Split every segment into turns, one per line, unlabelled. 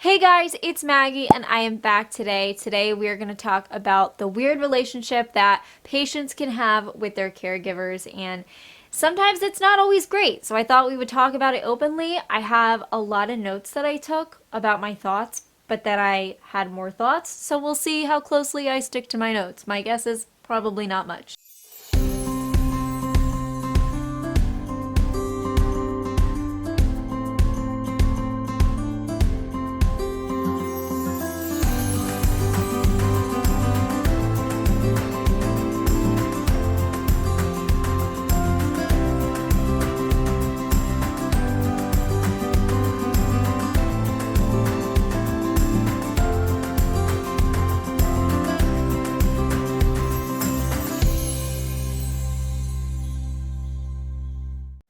Hey guys, it's Maggie and I am back today. Today we are going to talk about the weird relationship that patients can have with their caregivers, and sometimes it's not always great. So I thought we would talk about it openly. I have a lot of notes that I took about my thoughts, but then I had more thoughts. So we'll see how closely I stick to my notes. My guess is probably not much.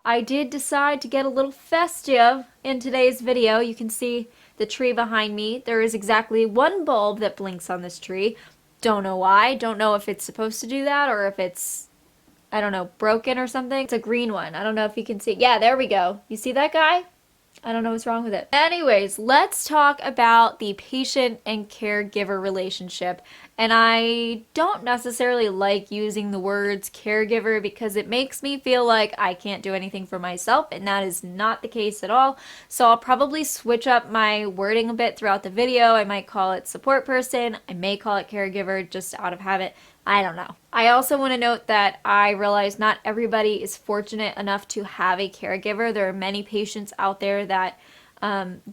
I did decide to get a little festive in today's video. You can see the tree behind me. There is exactly one bulb that blinks on this tree. Don't know why. Don't know if it's supposed to do that or if it's, I don't know, broken or something. It's a green one. I don't know if you can see. Yeah, there we go. You see that guy? I don't know what's wrong with it. Anyways, let's talk about the patient and caregiver relationship. And I don't necessarily like using the words caregiver because it makes me feel like I can't do anything for myself, and that is not the case at all. So I'll probably switch up my wording a bit throughout the video. I might call it support person. I may call it caregiver just out of habit. I don't know. I also want to note that I realize not everybody is fortunate enough to have a caregiver. There are many patients out there that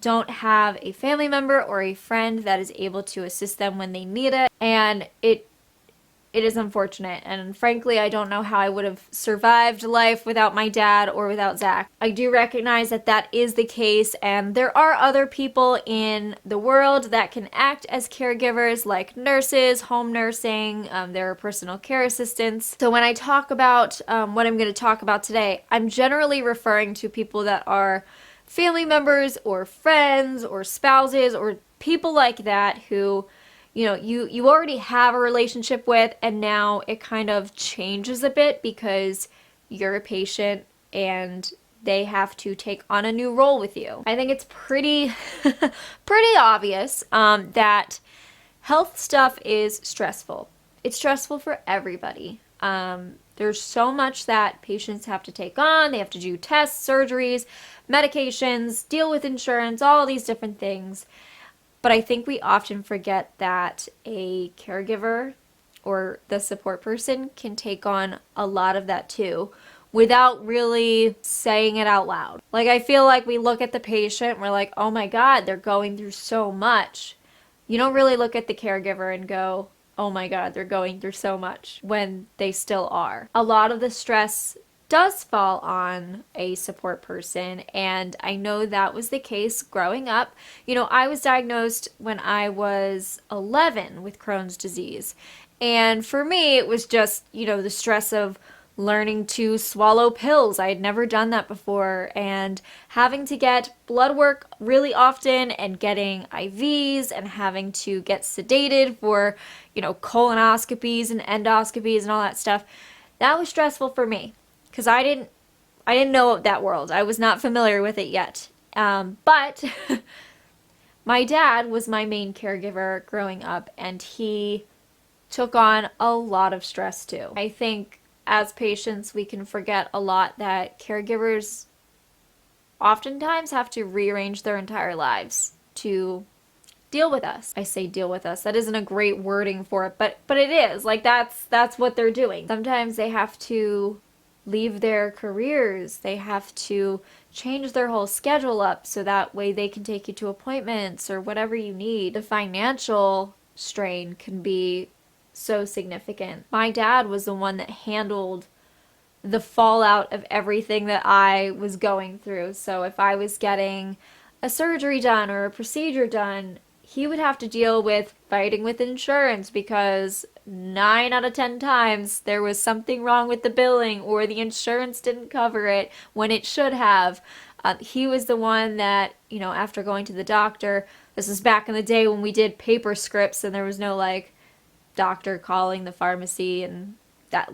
don't have a family member or a friend that is able to assist them when they need it. And it is unfortunate, and frankly, I don't know how I would have survived life without my dad or without Zach. I do recognize that that is the case, and there are other people in the world that can act as caregivers, like nurses, home nursing, there are personal care assistants. So when I talk about what I'm going to talk about today, I'm generally referring to people that are family members or friends or spouses or people like that who you already have a relationship with, and now it kind of changes a bit because you're a patient and they have to take on a new role with you. I think it's pretty obvious that health stuff is stressful. It's stressful for everybody. There's so much that patients have to take on. They have to do tests, surgeries, medications, deal with insurance, all these different things. But I think we often forget that a caregiver or the support person can take on a lot of that too without really saying it out loud. Like, I feel like we look at the patient and we're like, oh my God, they're going through so much. You don't really look at the caregiver and go, oh my God, they're going through so much, when they still are. A lot of the stress does fall on a support person, and I know that was the case growing up. I was diagnosed when I was 11 with Crohn's disease, and for me it was just the stress of learning to swallow pills. I had never done that before, and having to get blood work really often and getting IVs and having to get sedated for colonoscopies and endoscopies and all that stuff. That was stressful for me, because I didn't know that world. I was not familiar with it yet. But my dad was my main caregiver growing up, and he took on a lot of stress too. I think as patients, we can forget a lot that caregivers oftentimes have to rearrange their entire lives to deal with us. I say deal with us. That isn't a great wording for it, but it is. Like, that's what they're doing. Sometimes they have to leave their careers. They have to change their whole schedule up so that way they can take you to appointments or whatever you need. The financial strain can be so significant. My dad was the one that handled the fallout of everything that I was going through. So if I was getting a surgery done or a procedure done, he would have to deal with fighting with insurance because 9 out of 10 times there was something wrong with the billing or the insurance didn't cover it when it should have. He was the one that, after going to the doctor, this was back in the day when we did paper scripts and there was no doctor calling the pharmacy, and that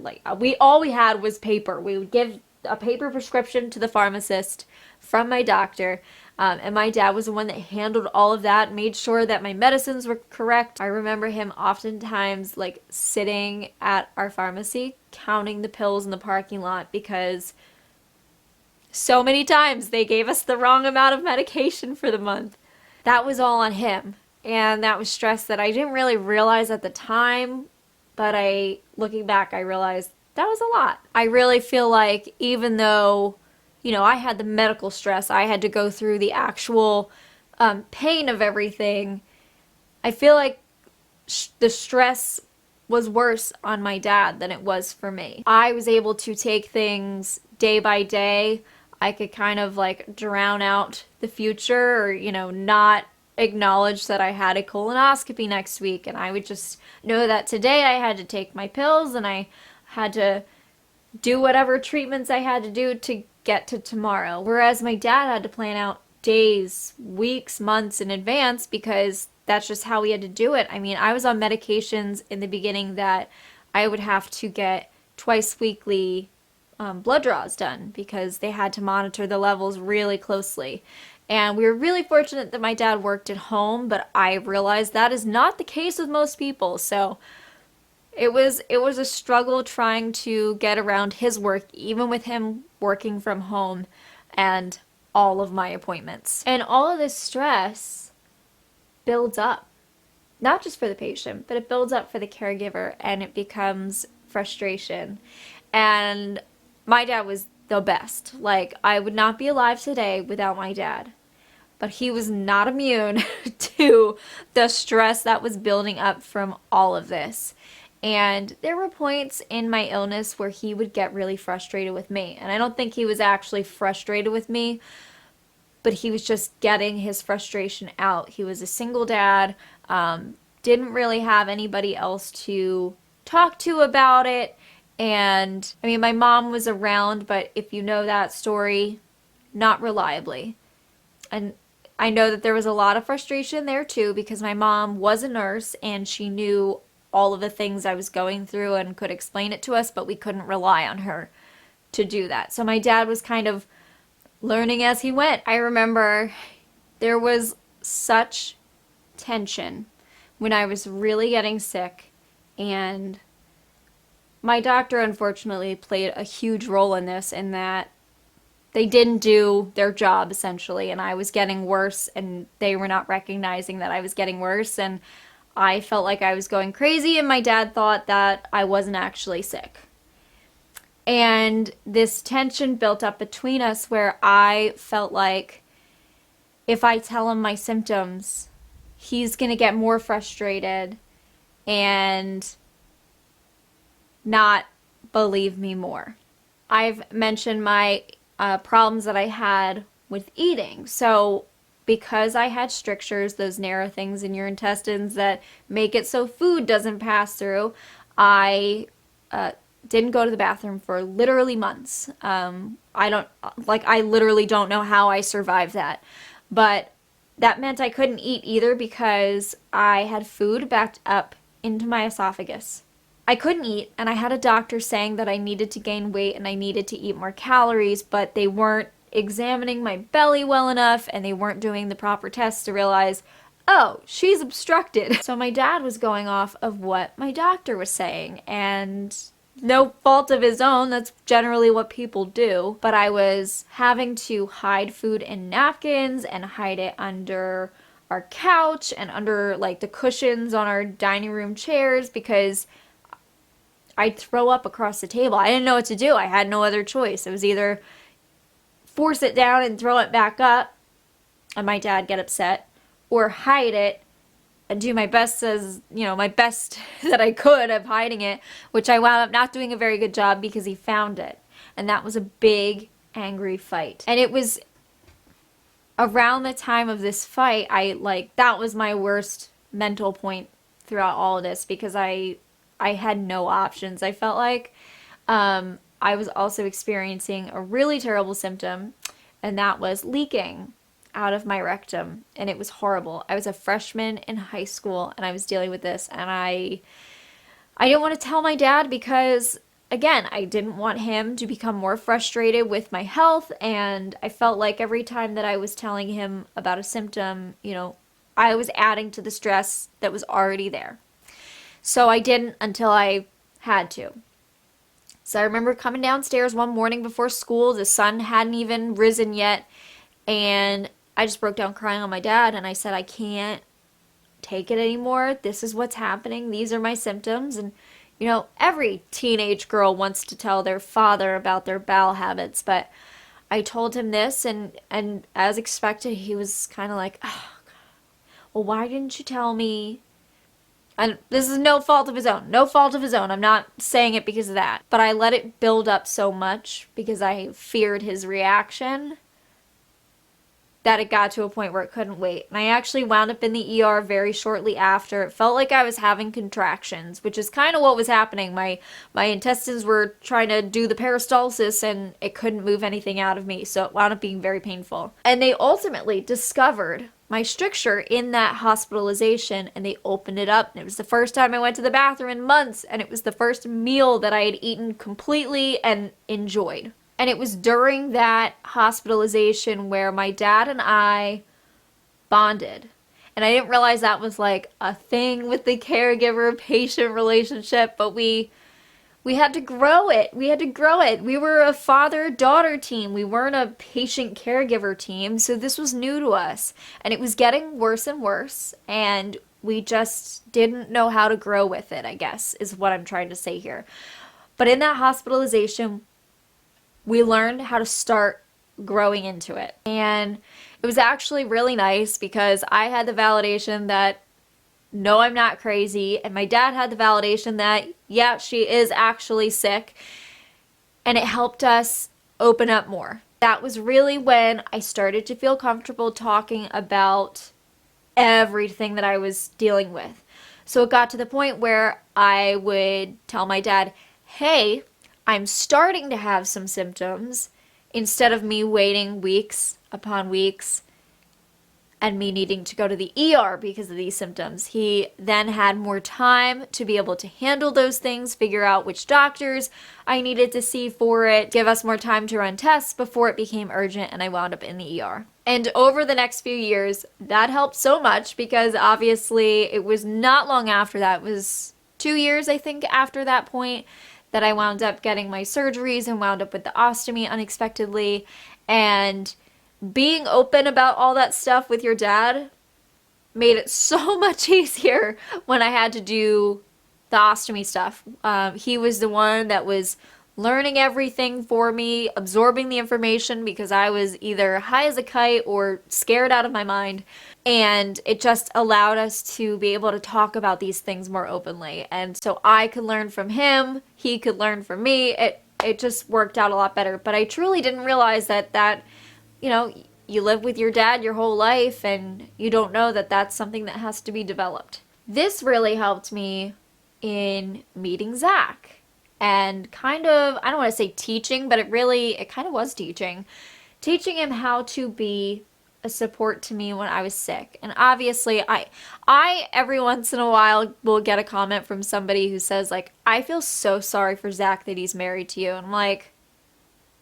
all we had was paper. We would give a paper prescription to the pharmacist from my doctor. And my dad was the one that handled all of that, made sure that my medicines were correct. I remember him oftentimes like sitting at our pharmacy counting the pills in the parking lot because so many times they gave us the wrong amount of medication for the month. That was all on him. And that was stress that I didn't really realize at the time, but looking back, I realized that was a lot. I really feel like even though, I had the medical stress, I had to go through the actual pain of everything, I feel like the stress was worse on my dad than it was for me. I was able to take things day by day. I could kind of like drown out the future or, not acknowledge that I had a colonoscopy next week. And I would just know that today I had to take my pills and I had to do whatever treatments I had to do to get to tomorrow. Whereas my dad had to plan out days, weeks, months in advance because that's just how we had to do it. I mean, I was on medications in the beginning that I would have to get twice weekly blood draws done because they had to monitor the levels really closely. And we were really fortunate that my dad worked at home, but I realized that is not the case with most people. So it was a struggle trying to get around his work, even with him working from home and all of my appointments. And all of this stress builds up, not just for the patient, but it builds up for the caregiver and it becomes frustration. And my dad was the best. Like, I would not be alive today without my dad. But he was not immune to the stress that was building up from all of this. And there were points in my illness where he would get really frustrated with me. And I don't think he was actually frustrated with me, but he was just getting his frustration out. He was a single dad, didn't really have anybody else to talk to about it. And I mean, my mom was around, but if you know that story, not reliably. And I know that there was a lot of frustration there too because my mom was a nurse and she knew all of the things I was going through and could explain it to us, but we couldn't rely on her to do that. So my dad was kind of learning as he went. I remember there was such tension when I was really getting sick, and my doctor unfortunately played a huge role in this, in that they didn't do their job essentially, and I was getting worse and they were not recognizing that I was getting worse, and I felt like I was going crazy, and my dad thought that I wasn't actually sick. And this tension built up between us where I felt like if I tell him my symptoms, he's going to get more frustrated and not believe me more. I've mentioned my problems that I had with eating. So because I had strictures, those narrow things in your intestines that make it so food doesn't pass through, I didn't go to the bathroom for literally months. I literally don't know how I survived that. But that meant I couldn't eat either because I had food backed up into my esophagus. I couldn't eat, and I had a doctor saying that I needed to gain weight and I needed to eat more calories, but they weren't examining my belly well enough and they weren't doing the proper tests to realize, oh, she's obstructed. So my dad was going off of what my doctor was saying, and no fault of his own, that's generally what people do, but I was having to hide food in napkins and hide it under our couch and under like the cushions on our dining room chairs because I'd throw up across the table. I didn't know what to do. I had no other choice. It was either force it down and throw it back up and my dad get upset, or hide it and do my best my best that I could of hiding it, which I wound up not doing a very good job because he found it. And that was a big, angry fight. And it was around the time of this fight, that was my worst mental point throughout all of this because I had no options. I felt like I was also experiencing a really terrible symptom, and that was leaking out of my rectum, and it was horrible. I was a freshman in high school and I was dealing with this, and I didn't want to tell my dad because again, I didn't want him to become more frustrated with my health, and I felt like every time that I was telling him about a symptom, I was adding to the stress that was already there. So I didn't until I had to. So I remember coming downstairs one morning before school. The sun hadn't even risen yet. And I just broke down crying on my dad. And I said, I can't take it anymore. This is what's happening. These are my symptoms. And, every teenage girl wants to tell their father about their bowel habits. But I told him this. And as expected, he was kind of like, oh, well, why didn't you tell me? And this is no fault of his own. No fault of his own. I'm not saying it because of that. But I let it build up so much because I feared his reaction that it got to a point where it couldn't wait. And I actually wound up in the ER very shortly after. It felt like I was having contractions, which is kind of what was happening. My intestines were trying to do the peristalsis and it couldn't move anything out of me. So it wound up being very painful. And they ultimately discovered my stricture in that hospitalization, and they opened it up, and it was the first time I went to the bathroom in months, and it was the first meal that I had eaten completely and enjoyed. And it was during that hospitalization where my dad and I bonded. And I didn't realize that was like a thing with the caregiver-patient relationship, but we had to grow it. We had to grow it. We were a father-daughter team. We weren't a patient-caregiver team, so this was new to us. And it was getting worse and worse, and we just didn't know how to grow with it, I guess, is what I'm trying to say here. But in that hospitalization, we learned how to start growing into it. And it was actually really nice because I had the validation that no, I'm not crazy. And my dad had the validation that, yeah, she is actually sick. And it helped us open up more. That was really when I started to feel comfortable talking about everything that I was dealing with. So it got to the point where I would tell my dad, hey, I'm starting to have some symptoms, instead of me waiting weeks upon weeks and me needing to go to the ER because of these symptoms. He then had more time to be able to handle those things, figure out which doctors I needed to see for it, give us more time to run tests before it became urgent and I wound up in the ER. And over the next few years, that helped so much because obviously it was not long after that. It was 2 years, I think, after that point that I wound up getting my surgeries and wound up with the ostomy unexpectedly. And being open about all that stuff with your dad made it so much easier when I had to do the ostomy stuff. He was the one that was learning everything for me, absorbing the information because I was either high as a kite or scared out of my mind. And it just allowed us to be able to talk about these things more openly. And so I could learn from him, he could learn from me. It just worked out a lot better. But I truly didn't realize that you live with your dad your whole life and you don't know that that's something that has to be developed. This really helped me in meeting Zach and kind of, I don't want to say teaching, but it kind of was teaching him how to be a support to me when I was sick. And obviously I every once in a while will get a comment from somebody who says like, I feel so sorry for Zach that he's married to you. And I'm like,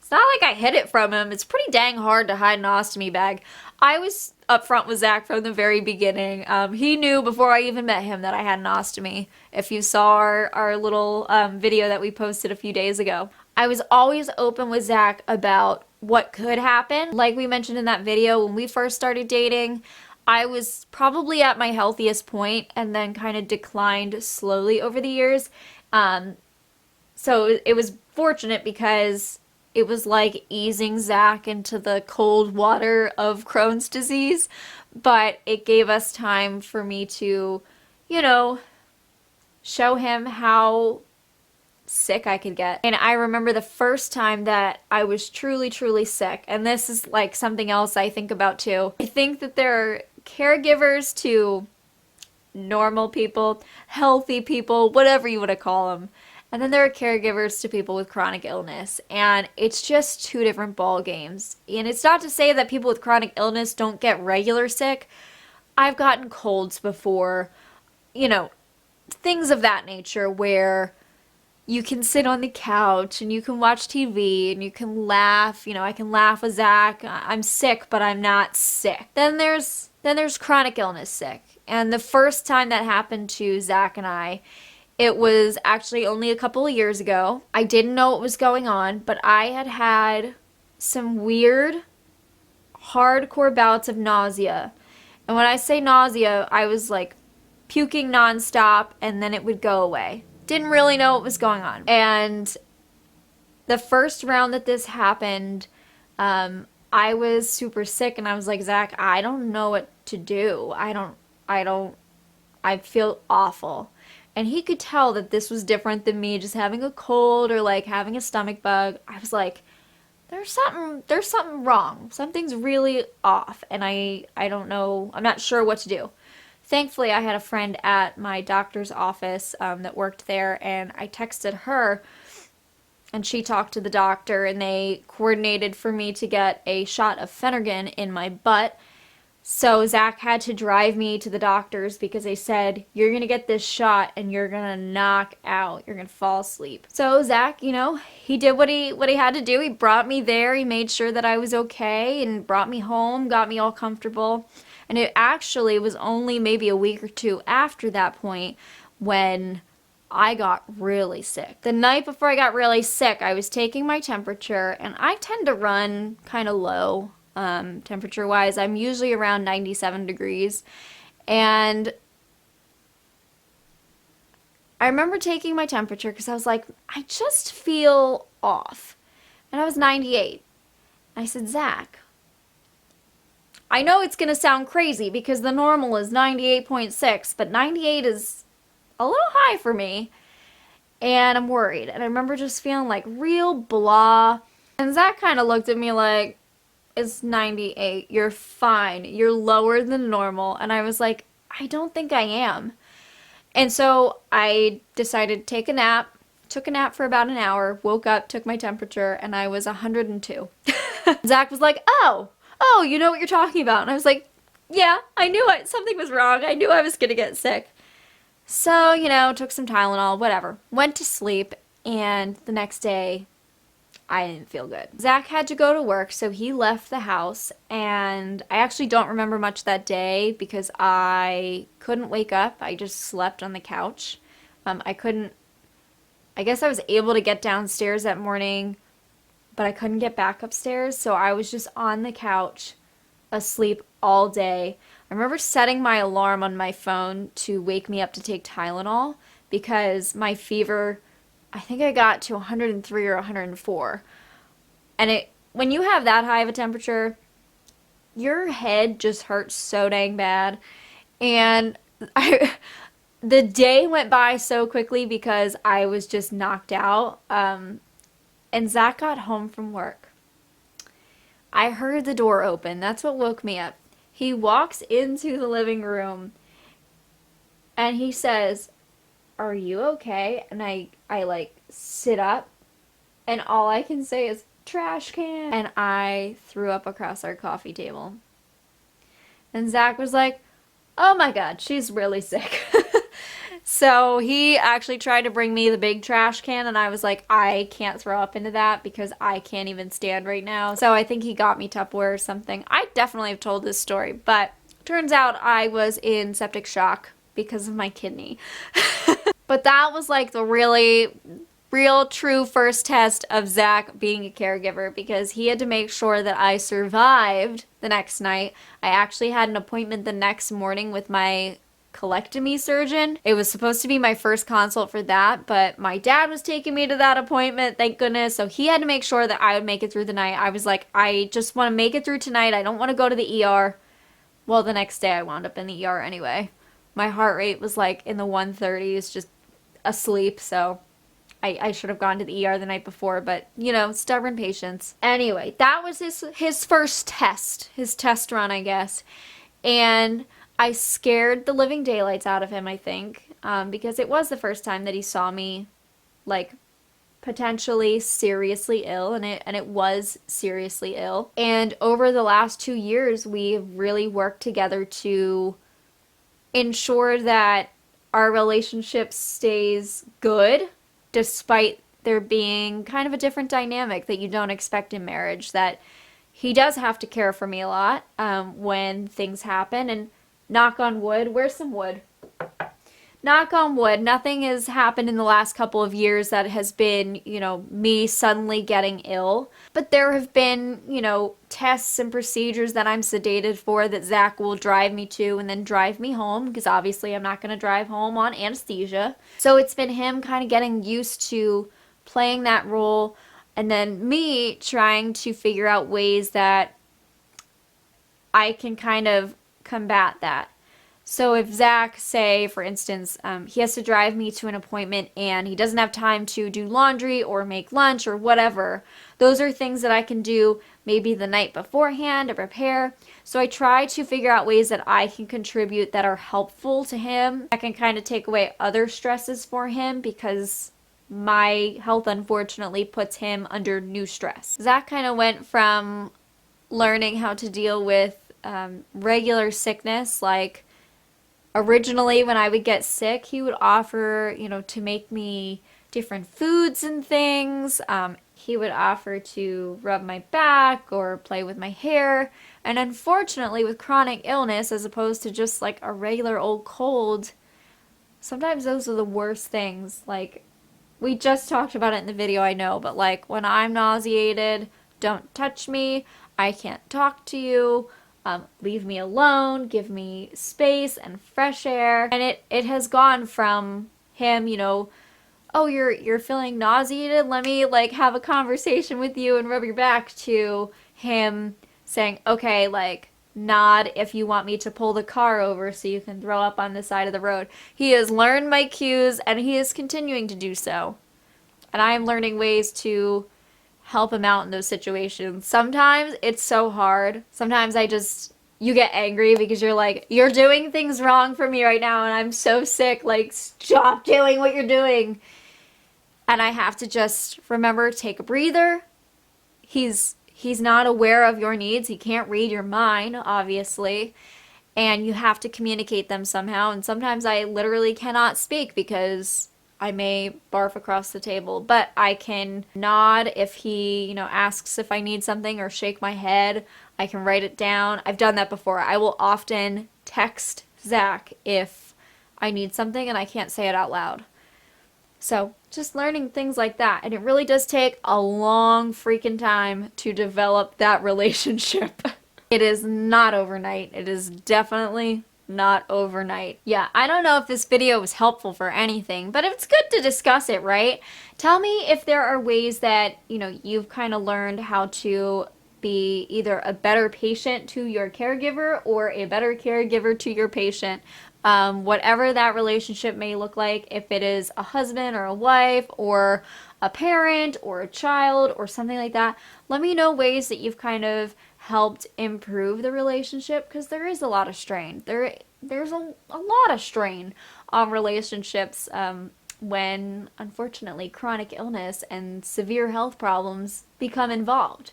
it's not like I hid it from him. It's pretty dang hard to hide an ostomy bag. I was upfront with Zach from the very beginning. He knew before I even met him that I had an ostomy. If you saw our little video that we posted a few days ago. I was always open with Zach about what could happen. Like we mentioned in that video, when we first started dating, I was probably at my healthiest point and then kind of declined slowly over the years. So it was fortunate because it was like easing Zach into the cold water of Crohn's disease, but it gave us time for me to, show him how sick I could get. And I remember the first time that I was truly, truly sick, and this is like something else I think about too. I think that there are caregivers to normal people, healthy people, whatever you want to call them. And then there are caregivers to people with chronic illness, and it's just two different ball games. And it's not to say that people with chronic illness don't get regular sick. I've gotten colds before, things of that nature where you can sit on the couch and you can watch TV and you can laugh. You know, I can laugh with Zach. I'm sick, but I'm not sick. Then there's chronic illness sick. And the first time that happened to Zach and I, it was actually only a couple of years ago. I didn't know what was going on, but I had had some weird, hardcore bouts of nausea. And when I say nausea, I was like puking nonstop and then it would go away. Didn't really know what was going on. And the first round that this happened, I was super sick and I was like, Zach, I don't know what to do. I feel awful. And he could tell that this was different than me just having a cold or like having a stomach bug. I was like, there's something wrong. Something's really off and I don't know. I'm not sure what to do. Thankfully, I had a friend at my doctor's office that worked there, and I texted her, and she talked to the doctor, and they coordinated for me to get a shot of Phenergan in my butt. So Zach had to drive me to the doctor's because they said, you're going to get this shot and you're going to knock out. You're going to fall asleep. So Zach, you know, he did what he had to do. He brought me there. He made sure that I was okay and brought me home, got me all comfortable. And it actually was only maybe a week or two after that point when I got really sick. The night before I got really sick, I was taking my temperature, and I tend to run kind of low temperature wise. I'm usually around 97 degrees. And I remember taking my temperature because I was like, I just feel off. And I was 98. I said, Zach, I know it's going to sound crazy because the normal is 98.6, but 98 is a little high for me. And I'm worried. And I remember just feeling like real blah. And Zach kind of looked at me like, it's 98. You're fine. You're lower than normal. And I was like, I don't think I am. And so I decided to take a nap. Took a nap for about an hour. Woke up, took my temperature, and I was 102. Zach was like, oh, you know what you're talking about. And I was like, yeah, I knew it. Something was wrong. I knew I was going to get sick. So, you know, took some Tylenol, whatever. Went to sleep, and the next day, I didn't feel good. Zach had to go to work, so he left the house, and I actually don't remember much that day because I couldn't wake up. I just slept on the couch. I guess I was able to get downstairs that morning, but I couldn't get back upstairs, so I was just on the couch, asleep all day. I remember setting my alarm on my phone to wake me up to take Tylenol because my fever, I think I got to 103 or 104. And when you have that high of a temperature, your head just hurts so dang bad. And the day went by so quickly because I was just knocked out. And Zach got home from work. I heard the door open. That's what woke me up. He walks into the living room and he says, are you okay? And I like sit up and all I can say is trash can. And I threw up across our coffee table. And Zach was like, oh my God, she's really sick. So he actually tried to bring me the big trash can and I was like, I can't throw up into that because I can't even stand right now. So I think he got me Tupperware or something. I definitely have told this story, but turns out I was in septic shock because of my kidney. But that was like the really real true first test of Zach being a caregiver because he had to make sure that I survived the next night. I actually had an appointment the next morning with my colectomy surgeon. It was supposed to be my first consult for that, but my dad was taking me to that appointment, thank goodness, so he had to make sure that I would make it through the night. I was like, I just want to make it through tonight. I don't want to go to the ER. Well, the next day I wound up in the ER anyway. My heart rate was like in the 130s, just asleep, so I should have gone to the ER the night before, but, you know, stubborn patience. Anyway, that was his first test, his test run, I guess, and I scared the living daylights out of him, I think, because it was the first time that he saw me, like, potentially seriously ill, and it was seriously ill. And over the last 2 years, we've really worked together to ensure that our relationship stays good, despite there being kind of a different dynamic that you don't expect in marriage, that he does have to care for me a lot when things happen. And knock on wood, where's some wood? Knock on wood, nothing has happened in the last couple of years that has been, me suddenly getting ill. But there have been, tests and procedures that I'm sedated for that Zach will drive me to and then drive me home, because obviously I'm not going to drive home on anesthesia. So it's been him kind of getting used to playing that role, and then me trying to figure out ways that I can kind of combat that. So if Zach, say, for instance, he has to drive me to an appointment and he doesn't have time to do laundry or make lunch or whatever, those are things that I can do maybe the night beforehand to prepare. So I try to figure out ways that I can contribute that are helpful to him. I can kind of take away other stresses for him, because my health unfortunately puts him under new stress. Zach kind of went from learning how to deal with regular sickness, like originally when I would get sick, he would offer, to make me different foods and things. He would offer to rub my back or play with my hair. And unfortunately, with chronic illness, as opposed to just like a regular old cold, sometimes those are the worst things. Like, we just talked about it in the video, I know, but like when I'm nauseated, don't touch me, I can't talk to you. Leave me alone, give me space and fresh air. And it has gone from him, oh, you're feeling nauseated, let me like have a conversation with you and rub your back, to him saying, okay, like nod if you want me to pull the car over so you can throw up on the side of the road. He has learned my cues and he is continuing to do so. And I am learning ways to help him out in those situations. Sometimes it's so hard. Sometimes you get angry because you're like, you're doing things wrong for me right now and I'm so sick, like stop doing what you're doing. And I have to just remember, take a breather. He's not aware of your needs. He can't read your mind, obviously. And you have to communicate them somehow. And sometimes I literally cannot speak because I may barf across the table, but I can nod if he, asks if I need something, or shake my head. I can write it down. I've done that before. I will often text Zach if I need something and I can't say it out loud. So just learning things like that. And it really does take a long freaking time to develop that relationship. It is not overnight. It is definitely not overnight. Yeah, I don't know if this video was helpful for anything, but it's good to discuss it, right? Tell me if there are ways that, you've kind of learned how to be either a better patient to your caregiver or a better caregiver to your patient. Whatever that relationship may look like, if it is a husband or a wife or a parent or a child or something like that, let me know ways that you've kind of helped improve the relationship, because there is a lot of strain. There's a lot of strain on relationships when, unfortunately, chronic illness and severe health problems become involved.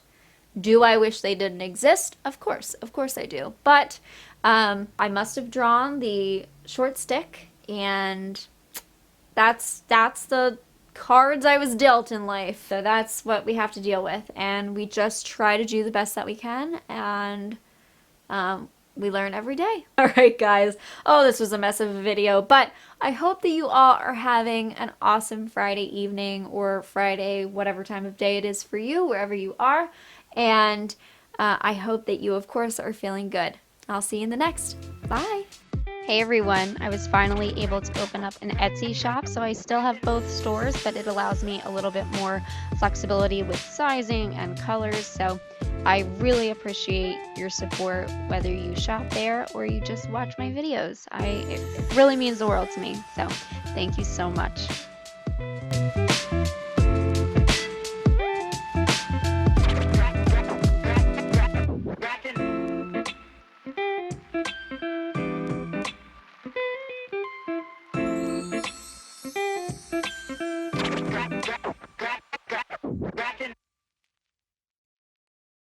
Do I wish they didn't exist? Of course I do. But I must have drawn the short stick, and that's the cards I was dealt in life. So that's what we have to deal with, and we just try to do the best that we can, and we learn every day. All right, guys. Oh, this was a mess of a video, but I hope that you all are having an awesome Friday evening, or Friday, whatever time of day it is for you, wherever you are, and I hope that you, of course, are feeling good. I'll see you in the next. Bye. Hey everyone, I was finally able to open up an Etsy shop, so I still have both stores, but it allows me a little bit more flexibility with sizing and colors, so I really appreciate your support, whether you shop there or you just watch my videos. It really means the world to me, so thank you so much.